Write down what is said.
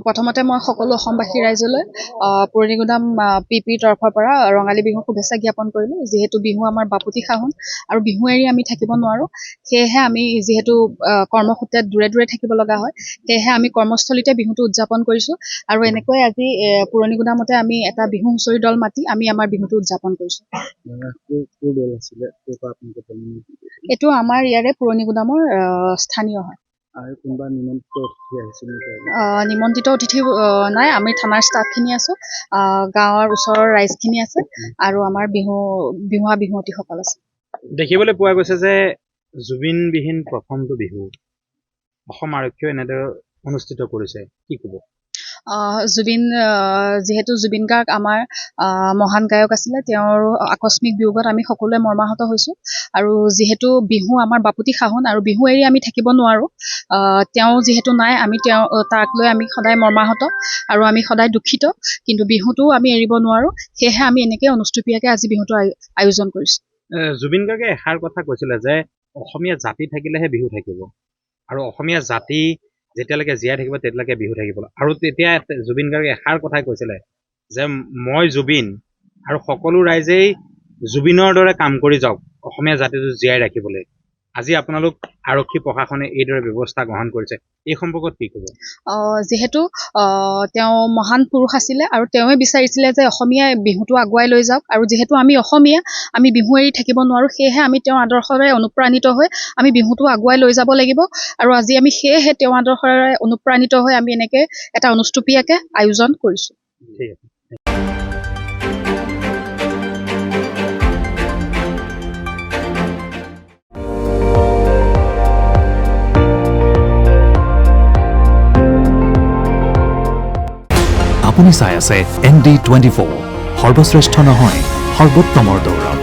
প্ৰথমতে মই সকলো অসমবাসী ৰাইজলৈ পুৰণিগুদাম পিপিৰ তৰফৰ পৰা ৰঙালী বিহু শুভেচ্ছা জ্ঞাপন কৰিলোঁ। যিহেতু বিহু আমাৰ বাপতি সাহোন আৰু বিহু এৰি আমি থাকিব নোৱাৰোঁ, সেয়েহে আমি যিহেতু কৰ্মসূত্ৰে দূৰে দূৰে থাকিব লগা হয়, সেয়েহে আমি কৰ্মস্থলীতে বিহুটো উদযাপন কৰিছোঁ। আৰু এনেকৈ আজি পুৰণিগুদামতে আমি এটা বিহু হুঁচৰি দল মাতি আমি আমাৰ বিহুটো উদযাপন কৰিছোঁ। এইটো আমাৰ ইয়াৰে পুৰণিগুদামৰ স্থানীয় হয়। নিমন্ত্ৰিত অতিথি নাই, আমি থানাৰ ষ্টাফখিনি আছোঁ, গাঁৱৰ ওচৰৰ ৰাইজখিনি আছে আৰু আমাৰ বিহুৱতীসকল আছে। দেখিবলৈ পোৱা গৈছে যে জুবিনবিহীন প্ৰথমটো বিহু অসম আৰক্ষীয়ে এনেদৰে অনুষ্ঠিত কৰিছে, কি ক'ব? যিহেতু জুবিন গাৰ্গ আমাৰ মহান গায়ক আছিলে, তেওঁৰ আকস্মিক বিয়োগত আমি সকলোৱে মৰ্মাহত হৈছোঁ। আৰু যিহেতু বিহু আমাৰ বাপতি সাহোন আৰু বিহু এৰি আমি থাকিব নোৱাৰোঁ, তেওঁ যিহেতু নাই, তাক লৈ আমি সদায় মৰ্মাহত আৰু আমি সদায় দুখিত, কিন্তু বিহুটো আমি এৰিব নোৱাৰোঁ, সেয়েহে আমি এনেকৈ অনুষ্টুপীয়াকৈ আজি বিহুটো আয়োজন কৰিছোঁ। জুবিন গাৰ্গে এষাৰ কথা কৈছিলে যে অসমীয়া জাতি থাকিলেহে বিহু থাকিব, আৰু অসমীয়া জাতি যেতিয়ালৈকে জীয়াই থাকিব তেতিয়ালৈকে বিহু থাকিব। আৰু তেতিয়া জুবিন গাৰ্গে এষাৰ কথাই কৈছিলে যে মই জুবিন আৰু সকলো ৰাইজেই জুবিনৰ দৰে কাম কৰি যাওক অসমীয়া জাতিটো জীয়াই ৰাখিবলৈ। আজি আপোনালোক আৰক্ষী প্ৰশাসনে এইদৰে ব্যৱস্থা গ্ৰহণ কৰিছে, এই সম্পৰ্কত কি ক'ব? যিহেতু তেওঁ মহান পুৰুষ আছিলে আৰু তেওঁৱে বিচাৰিছিলে যে অসমীয়াই বিহুটো আগুৱাই লৈ যাওক, আৰু যিহেতু আমি অসমীয়া, আমি বিহু এৰি থাকিব নোৱাৰোঁ, সেয়েহে আমি তেওঁৰ আদৰ্শৰে অনুপ্ৰাণিত হৈ আমি বিহুটো আগুৱাই লৈ যাব লাগিব। আৰু আজি আমি সেয়েহে তেওঁৰ আদৰ্শৰে অনুপ্ৰাণিত হৈ আমি এনেকৈ এটা অনুষ্টুপীয়াকৈ আয়োজন কৰিছোঁ। ঠিক আছে। আপুনি চাই আছে ND24, সৰ্বশ্ৰেষ্ঠ নহয় সৰ্বোত্তমৰ দৌৰ।